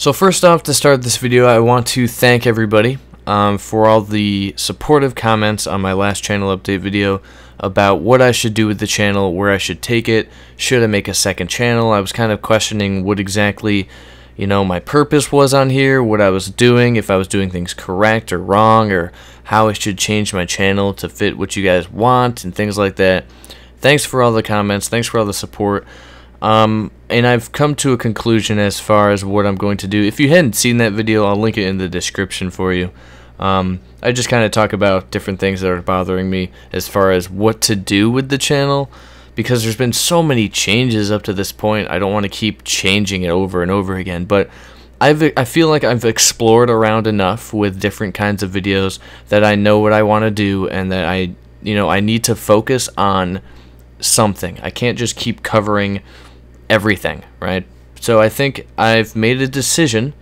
So first off, to start this video, I want to thank everybody for all the supportive comments on my last channel update video about what I should do with the channel, where I should take it, should I make a second channel. I was kind of questioning what exactly, my purpose was on here, what I was doing, if I was doing things correct or wrong, or how I should change my channel to fit what you guys want and things like that. Thanks for all the comments, thanks for all the support. And I've come to a conclusion as far as what I'm going to do. If you hadn't seen that video, I'll link it in the description for you. I just kind of talk about different things that are bothering me as far as what to do with the channel, because there's been so many changes up to this point. I don't want to keep changing it over and over again, but I feel like I've explored around enough with different kinds of videos that I know what I want to do, and that I need to focus on something. I can't just keep covering everything, right? So I think I've made a decision,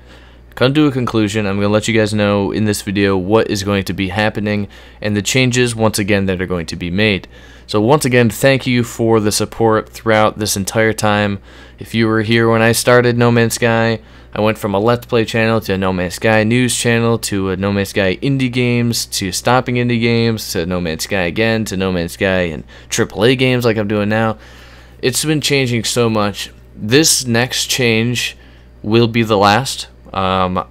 come to a conclusion. I'm going to let you guys know in this video what is going to be happening and the changes, once again, that are going to be made. So once again, thank you for the support throughout this entire time. If you were here when I started No Man's Sky, I went from a Let's Play channel to a No Man's Sky news channel to a No Man's Sky indie games to stopping indie games to No Man's Sky again to No Man's Sky and AAA games like I'm doing now. It's been changing so much. This next change will be the last. I've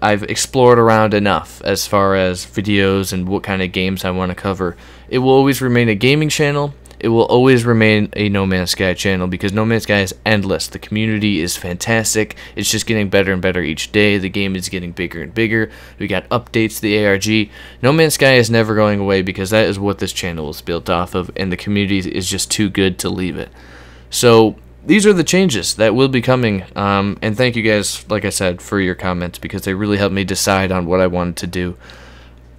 explored around enough as far as videos and what kind of games I want to cover. It will always remain a gaming channel. It will always remain a No Man's Sky channel, because No Man's Sky is endless. The community is fantastic. It's just getting better and better each day. The game is getting bigger and bigger. We got updates to the ARG. No Man's Sky is never going away, because that is what this channel is built off of, and the community is just too good to leave it. So these are the changes that will be coming, and thank you guys, like I said, for your comments, because they really helped me decide on what I wanted to do.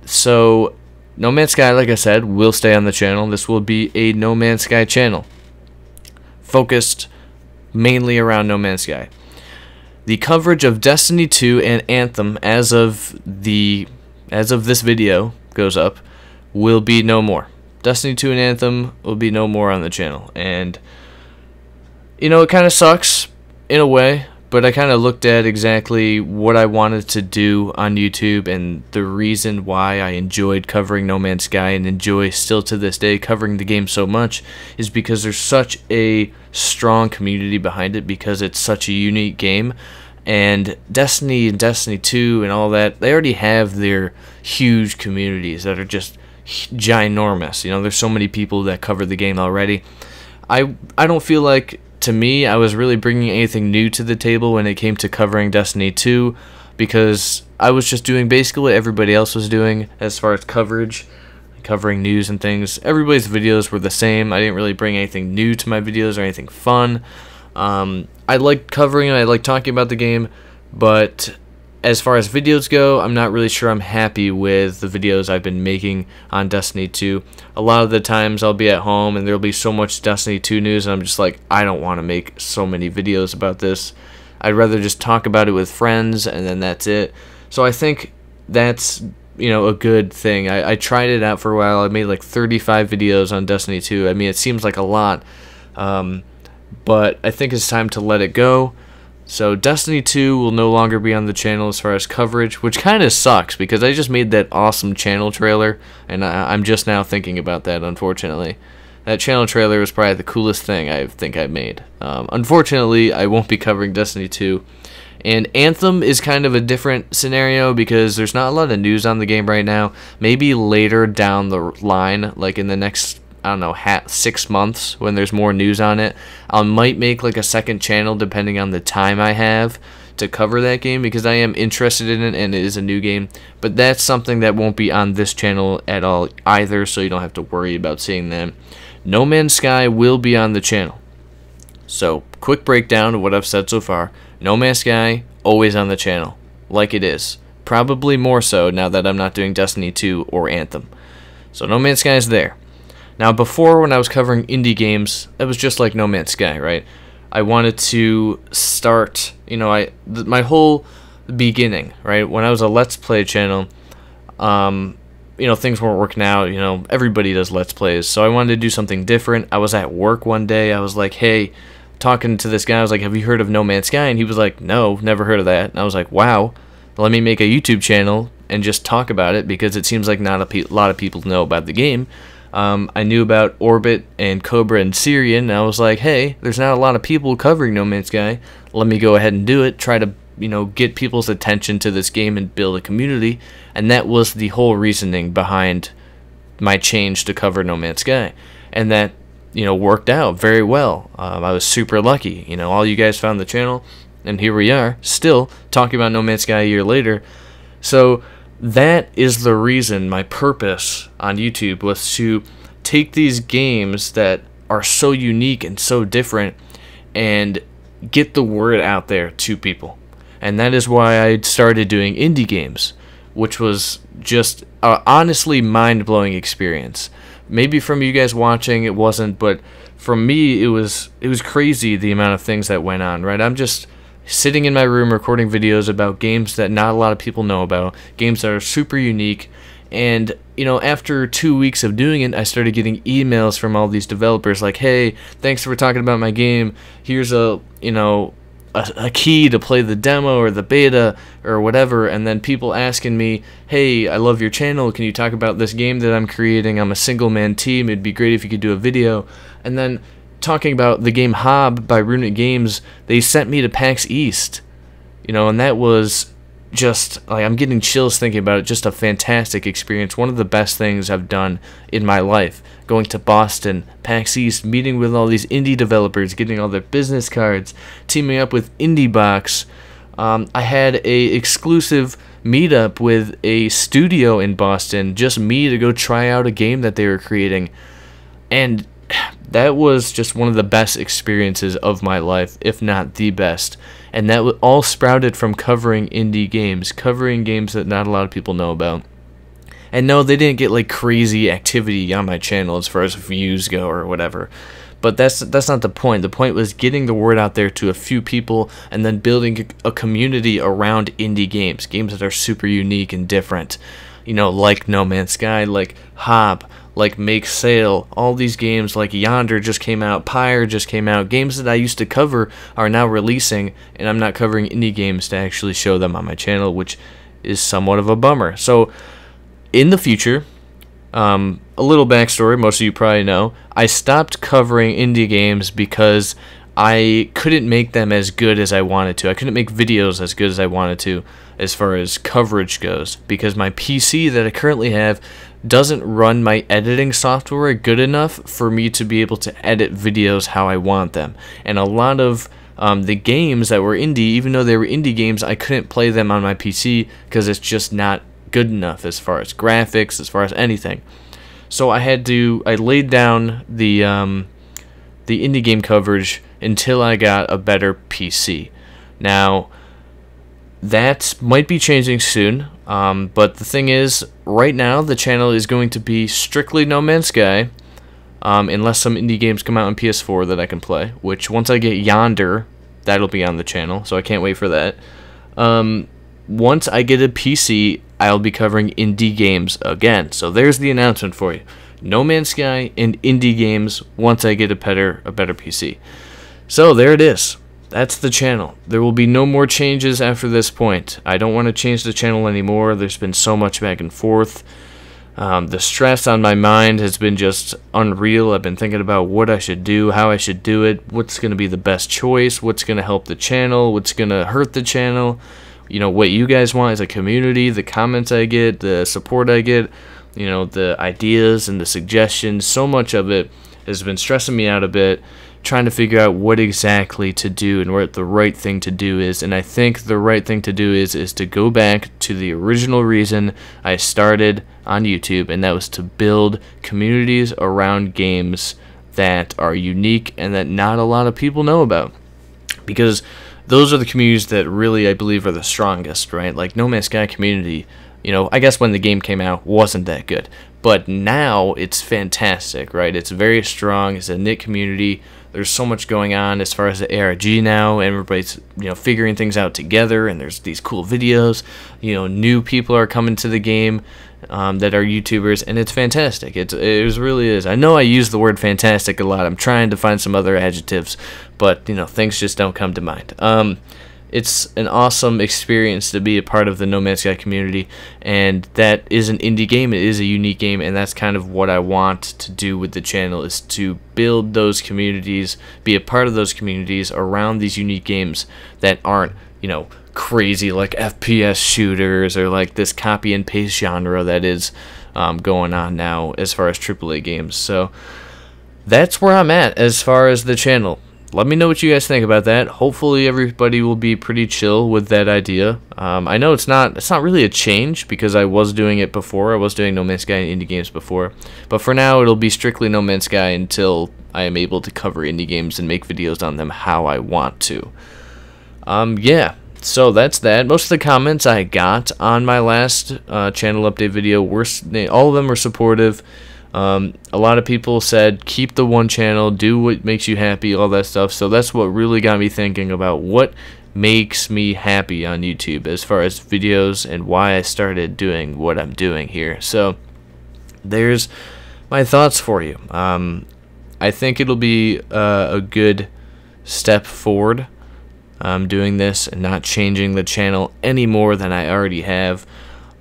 So No Man's Sky, like I said, will stay on the channel. This will be a No Man's Sky channel, focused mainly around No Man's Sky. The coverage of Destiny 2 and Anthem, as of this video goes up, will be no more. Destiny 2 and Anthem will be no more on the channel, and it kind of sucks in a way. But I kind of looked at exactly what I wanted to do on YouTube, and the reason why I enjoyed covering No Man's Sky and enjoy still to this day covering the game so much is because there's such a strong community behind it, because it's such a unique game. And Destiny and Destiny 2 and all that, they already have their huge communities that are just ginormous. There's so many people that cover the game already. I don't feel like, to me, I was really bringing anything new to the table when it came to covering Destiny 2, because I was just doing basically what everybody else was doing as far as coverage, covering news and things. Everybody's videos were the same. I didn't really bring anything new to my videos or anything fun. I like covering it, I like talking about the game, but as far as videos go, I'm not really sure I'm happy with the videos I've been making on Destiny 2. A lot of the times I'll be at home and there'll be so much Destiny 2 news, and I'm just like, I don't want to make so many videos about this. I'd rather just talk about it with friends, and then that's it. So I think that's, a good thing. I tried it out for a while. I made like 35 videos on Destiny 2. I mean, it seems like a lot, but I think it's time to let it go. So Destiny 2 will no longer be on the channel as far as coverage, which kind of sucks, because I just made that awesome channel trailer, and I'm just now thinking about that, unfortunately. That channel trailer was probably the coolest thing I think I've made. Unfortunately, I won't be covering Destiny 2. And Anthem is kind of a different scenario, because there's not a lot of news on the game right now. Maybe later down the line, like in the next, I don't know, 6 months, when there's more news on it, I might make like a second channel depending on the time I have to cover that game, because I am interested in it and it is a new game. But that's something that won't be on this channel at all either, so you don't have to worry about seeing that. No Man's Sky will be on the channel. So, quick breakdown of what I've said so far. No Man's Sky, always on the channel, like it is. Probably more so now that I'm not doing Destiny 2 or Anthem. So No Man's Sky is there. Now, before, when I was covering indie games, it was just like No Man's Sky, right? I wanted to start, my whole beginning, right? When I was a Let's Play channel, things weren't working out. Everybody does Let's Plays, so I wanted to do something different. I was at work one day. I was like, hey, talking to this guy. I was like, have you heard of No Man's Sky? And he was like, no, never heard of that. And I was like, wow, let me make a YouTube channel and just talk about it, because it seems like not a lot of people know about the game. I knew about Orbit and Cobra and Syrian, and I was like, hey, there's not a lot of people covering No Man's Sky. Let me go ahead and do it, try to, get people's attention to this game and build a community. And that was the whole reasoning behind my change to cover No Man's Sky. And that, worked out very well. I was super lucky. All you guys found the channel, and here we are, still talking about No Man's Sky a year later. So that is the reason, my purpose on YouTube was to take these games that are so unique and so different and get the word out there to people. And that is why I started doing indie games, which was just an honestly mind-blowing experience. Maybe from you guys watching it wasn't, but from me it was crazy the amount of things that went on, right? I'm just sitting in my room recording videos about games that not a lot of people know about, games that are super unique. And after 2 weeks of doing it, I started getting emails from all these developers like, hey, thanks for talking about my game, here's a key to play the demo or the beta or whatever. And then people asking me, hey, I love your channel, can you talk about this game that I'm creating? I'm a single-man team, it'd be great if you could do a video. And then talking about the game Hobb by Runic Games, they sent me to PAX East, and that was just, like, I'm getting chills thinking about it, just a fantastic experience, one of the best things I've done in my life, going to Boston, PAX East, meeting with all these indie developers, getting all their business cards, teaming up with IndieBox. I had a exclusive meetup with a studio in Boston, just me to go try out a game that they were creating, and that was just one of the best experiences of my life, if not the best. And that all sprouted from covering indie games, covering games that not a lot of people know about. And no, they didn't get like crazy activity on my channel as far as views go or whatever. But that's not the point. The point was getting the word out there to a few people and then building a community around indie games, games that are super unique and different. Like No Man's Sky, like Hobb, like Make Sail, all these games like Yonder just came out, Pyre just came out, games that I used to cover are now releasing, and I'm not covering indie games to actually show them on my channel, which is somewhat of a bummer. So, in the future, a little backstory, most of you probably know, I stopped covering indie games because I couldn't make them as good as I wanted to. I couldn't make videos as good as I wanted to as far as coverage goes, because my PC that I currently have doesn't run my editing software good enough for me to be able to edit videos how I want them. And a lot of the games that were indie, even though they were indie games, I couldn't play them on my PC because it's just not good enough as far as graphics, as far as anything. So I laid down the indie game coverage until I got a better PC. Now, that might be changing soon, but the thing is, right now the channel is going to be strictly No Man's Sky, unless some indie games come out on PS4 that I can play, which once I get Yonder, that'll be on the channel, so I can't wait for that. Once I get a PC, I'll be covering indie games again, so there's the announcement for you. No Man's Sky and indie games once I get a better PC. So there it is. That's the channel. There will be no more changes after this point. I don't want to change the channel anymore. There's been so much back and forth. The stress on my mind has been just unreal. I've been thinking about what I should do, how I should do it, what's going to be the best choice, what's going to help the channel, what's going to hurt the channel, what you guys want as a community, the comments I get, the support I get, the ideas and the suggestions. So much of it has been stressing me out a bit, trying to figure out what exactly to do and what the right thing to do is. And I think the right thing to do is to go back to the original reason I started on YouTube, and that was to build communities around games that are unique and that not a lot of people know about, because those are the communities that really, I believe, are the strongest, right? Like No Man's Sky community, I guess when the game came out wasn't that good, but now it's fantastic, right? It's very strong. It's a knit community. there's so much going on as far as the ARG now, and everybody's, you know, figuring things out together, and there's these cool videos. You know, new people are coming to the game that are YouTubers, and it's fantastic. It really is. I know I use the word fantastic a lot. I'm trying to find some other adjectives, but you know, things just don't come to mind. It's an awesome experience to be a part of the No Man's Sky community, and that is an indie game. It is a unique game, and that's kind of what I want to do with the channel, is to build those communities, be a part of those communities around these unique games that aren't, you know, crazy like FPS shooters or like this copy and paste genre that is going on now as far as AAA games. So that's where I'm at as far as the channel. Let me know what you guys think about that. Hopefully everybody will be pretty chill with that idea. I know it's not really a change, because I was doing it before. I was doing No Man's Sky and indie games before. But for now, it'll be strictly No Man's Sky until I am able to cover indie games and make videos on them how I want to. Yeah, so that's that. Most of the comments I got on my last channel update video all of them were supportive. A lot of people said keep the one channel, do what makes you happy, all that stuff. So that's what really got me thinking about what makes me happy on YouTube as far as videos and why I started doing what I'm doing here. So there's my thoughts for you. I think it'll be a good step forward doing this and not changing the channel any more than I already have.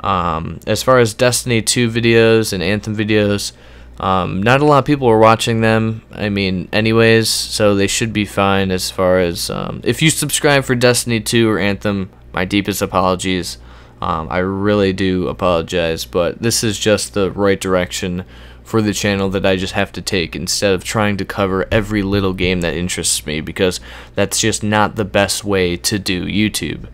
As far as Destiny 2 videos and Anthem videos, not a lot of people are watching them, I mean, anyways, so they should be fine. As far as, if you subscribe for Destiny 2 or Anthem, my deepest apologies. I really do apologize, but this is just the right direction for the channel that I just have to take, instead of trying to cover every little game that interests me, because that's just not the best way to do YouTube.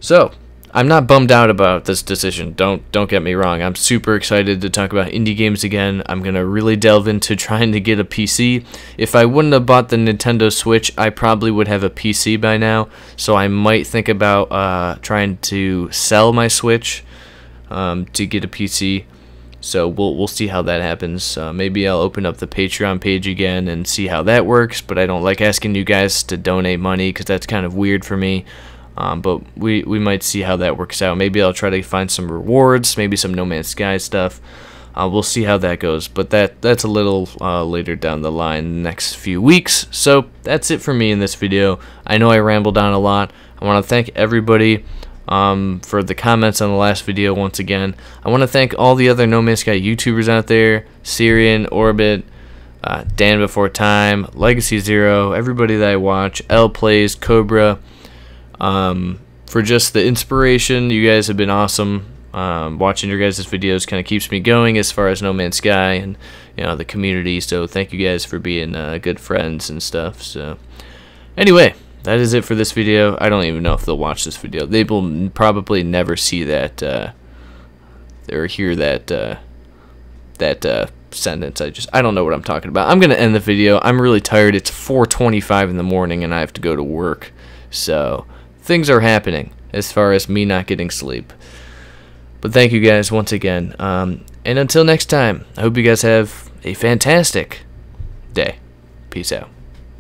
So I'm not bummed out about this decision. Don't get me wrong. I'm super excited to talk about indie games again. I'm gonna really delve into trying to get a PC. If I wouldn't have bought the Nintendo Switch, I probably would have a PC by now. So I might think about trying to sell my Switch to get a PC. So we'll see how that happens. Maybe I'll open up the Patreon page again and see how that works. But I don't like asking you guys to donate money, because that's kind of weird for me. But we might see how that works out. Maybe I'll try to find some rewards, maybe some No Man's Sky stuff. We'll see how that goes. But that's a little later down the line, in the next few weeks. So that's it for me in this video. I know I rambled on a lot. I want to thank everybody for the comments on the last video once again. I want to thank all the other No Man's Sky YouTubers out there, Syrian, Orbit, Dan Before Time, Legacy Zero, everybody that I watch, L Plays, Cobra, for just the inspiration. You guys have been awesome. Watching your guys' videos kind of keeps me going as far as No Man's Sky and, you know, the community. So thank you guys for being good friends and stuff. So anyway, that is it for this video. I don't even know if they'll watch this video. They will probably never see that or hear that sentence. I don't know what I'm talking about. I'm gonna end the video. I'm really tired. It's 4:25 in the morning and I have to go to work. So things are happening as far as me not getting sleep. But thank you guys once again. And until next time, I hope you guys have a fantastic day. Peace out.